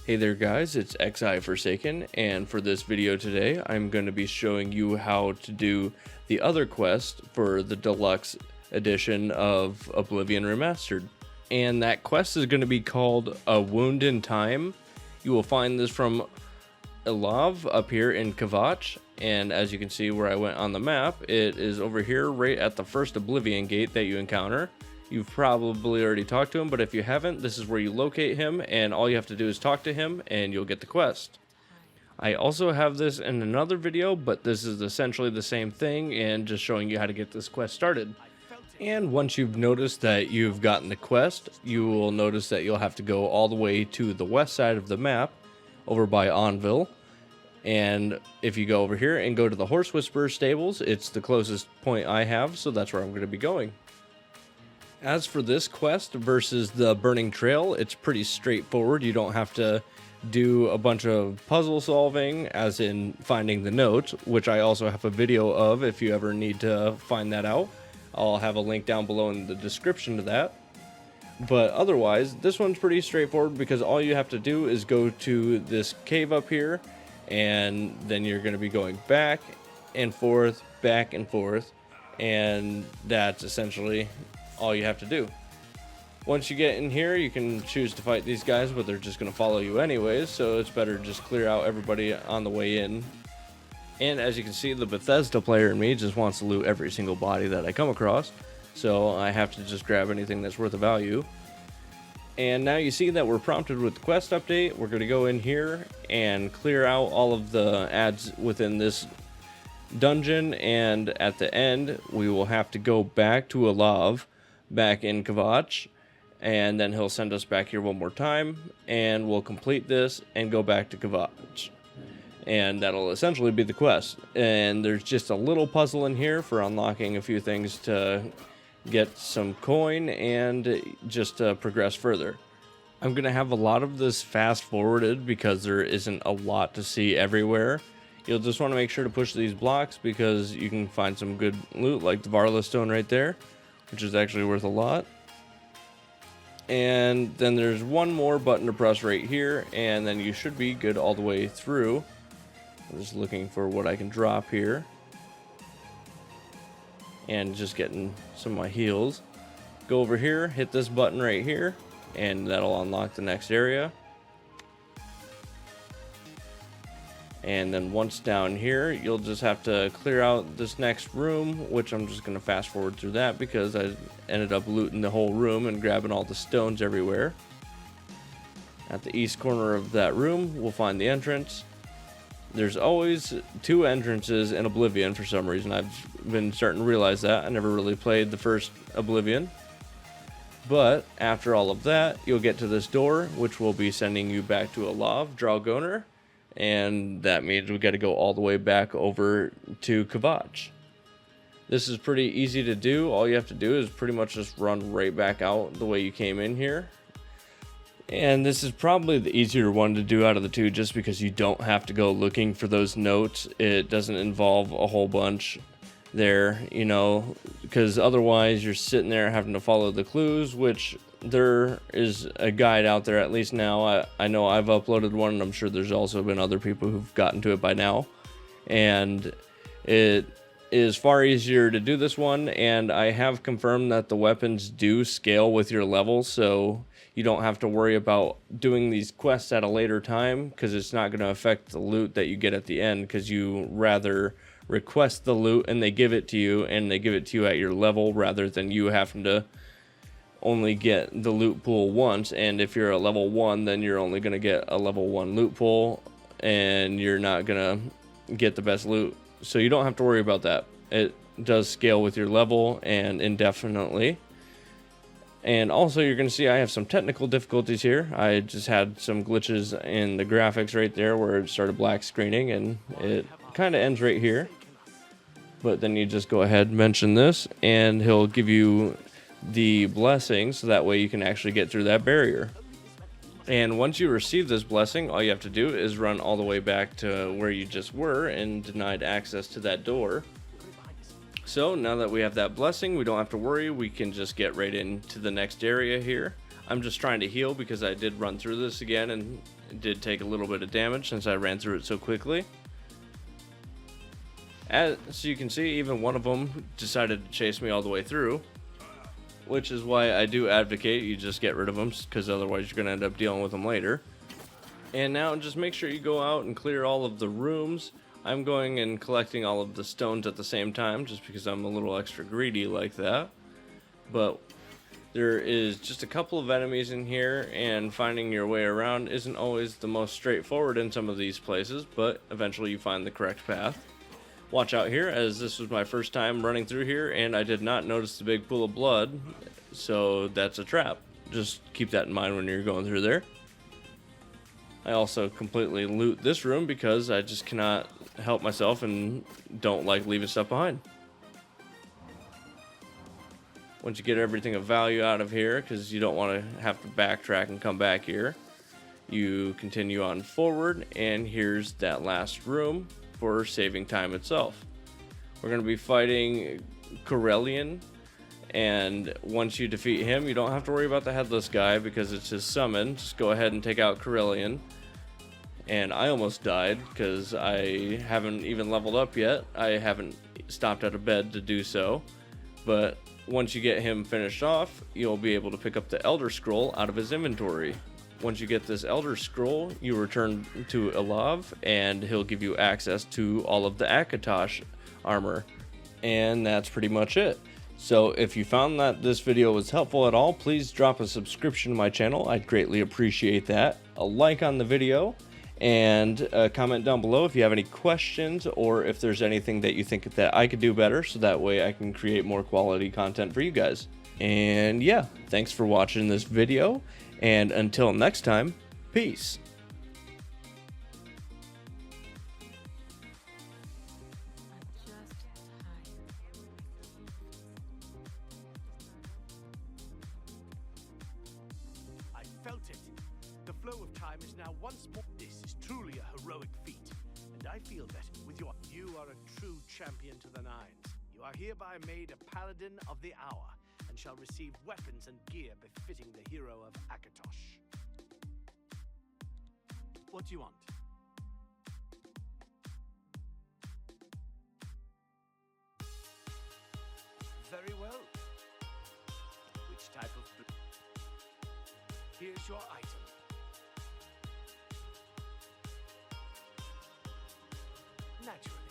Hey there guys, it's XI Forsaken, and for this video today I'm going to be showing you how to do the other quest for the deluxe edition of Oblivion Remastered. And that quest is going to be called A Wound in Time. You will find this from Ilav up here in Kvatch, and as you can see where I went on the map, it is over here right at the first Oblivion gate that you encounter. You've probably already talked to him, but if you haven't, this is where you locate him, and all you have to do is talk to him, and you'll get the quest. I also have this in another video, but this is essentially the same thing, and just showing you how to get this quest started. And once you've noticed that you've gotten the quest, you will notice that you'll have to go all the way to the west side of the map, over by Onville. And if you go over here and go to the Horse Whisperer stables, it's the closest point I have, so that's where I'm going to be going. As for this quest versus the Burning Trail, it's pretty straightforward. You don't have to do a bunch of puzzle solving, as in finding the note, which I also have a video of if you ever need to find that out. I'll have a link down below in the description to that. But otherwise, this one's pretty straightforward because all you have to do is go to this cave up here, and then you're going to be going back and forth, and that's essentially all you have to do. Once you get in here, you can choose to fight these guys, but they're just going to follow you anyways, so it's better to just clear out everybody on the way in. And as you can see, the Bethesda player in me just wants to loot every single body that I come across, so I have to just grab anything that's worth a value. And now you see that we're prompted with the quest update. We're going to go in here and clear out all of the ads within this dungeon, and at the end we will have to go back to Ilav, back in Kvatch, and then he'll send us back here one more time, and we'll complete this and go back to Kvatch. And that'll essentially be the quest. And there's just a little puzzle in here for unlocking a few things to get some coin and just to progress further. I'm going to have a lot of this fast forwarded because there isn't a lot to see everywhere. You'll just want to make sure to push these blocks because you can find some good loot like the Varla stone right there, which is actually worth a lot. And then there's one more button to press right here, and then you should be good all the way through. I'm just looking for what I can drop here. And just getting some of my heals. Go over here, hit this button right here, and that'll unlock the next area. And then once down here, you'll just have to clear out this next room, which I'm just going to fast forward through that because I ended up looting the whole room and grabbing all the stones everywhere. At the east corner of that room, we'll find the entrance. There's always two entrances in Oblivion for some reason. I've been starting to realize that. I never really played the first Oblivion. But after all of that, you'll get to this door, which will be sending you back to Ilav, Dragoner. And that means we got to go all the way back over to Kvatch. This is pretty easy to do. All you have to do is pretty much just run right back out the way you came in here. And this is probably the easier one to do out of the two just because you don't have to go looking for those notes. It doesn't involve a whole bunch there, you know, because otherwise you're sitting there having to follow the clues, which there is a guide out there at least now. I know I've uploaded one, and I'm sure there's also been other people who've gotten to it by now. And it is far easier to do this one, and I have confirmed that the weapons do scale with your level, so you don't have to worry about doing these quests at a later time because it's not going to affect the loot that you get at the end, because you rather request the loot and they give it to you, and they give it to you at your level rather than you having to only get the loot pool once. And if you're a level 1, then you're only going to get a level 1 loot pool, and you're not going to get the best loot. So you don't have to worry about that. It does scale with your level and indefinitely. And also you're going to see I have some technical difficulties here. I just had some glitches in the graphics right there where it started black screening, and it kind of ends right here. But then you just go ahead and mention this, and he'll give you the blessing so that way you can actually get through that barrier. And once you receive this blessing, all you have to do is run all the way back to where you just were and denied access to that door. So now that we have that blessing, we don't have to worry. We can just get right into the next area here. I'm just trying to heal because I did run through this again and It did take a little bit of damage since I ran through it so quickly. As you can see, even one of them decided to chase me all the way through, which is why I do advocate you just get rid of them, because otherwise you're going to end up dealing with them later. And now just make sure you go out and clear all of the rooms. I'm going and collecting all of the stones at the same time just because I'm a little extra greedy like that. But there is just a couple of enemies in here, and finding your way around isn't always the most straightforward in some of these places, but eventually you find the correct path. Watch out here, as this was my first time running through here and I did not notice the big pool of blood, so that's a trap. Just keep that in mind when you're going through there. I also completely loot this room because I just cannot help myself and don't like leaving stuff behind. Once you get everything of value out of here, because you don't want to have to backtrack and come back here, you continue on forward, and here's that last room for saving time itself. We're going to be fighting Corelian, and once you defeat him, you don't have to worry about the headless guy because it's his summon. Just go ahead and take out Corelian. And I almost died because I haven't even leveled up yet. I haven't stopped out of bed to do so. But once you get him finished off, you'll be able to pick up the Elder Scroll out of his inventory. Once you get this Elder Scroll, you return to Ilav, and he'll give you access to all of the Akatosh armor. And that's pretty much it. So if you found that this video was helpful at all, please drop a subscription to my channel. I'd greatly appreciate that. A like on the video, and a comment down below if you have any questions or if there's anything that you think that I could do better, so that way I can create more quality content for you guys. And yeah, thanks for watching this video, and until next time, peace. I felt it. The flow of time is now once more. This is truly a heroic feat, and I feel that with you are a true champion to the nines. You are hereby made a paladin of the hour, and shall receive weapons and gear befitting the hero of Akatosh. What do you want? Very well. Which type of... Here's your item. Naturally.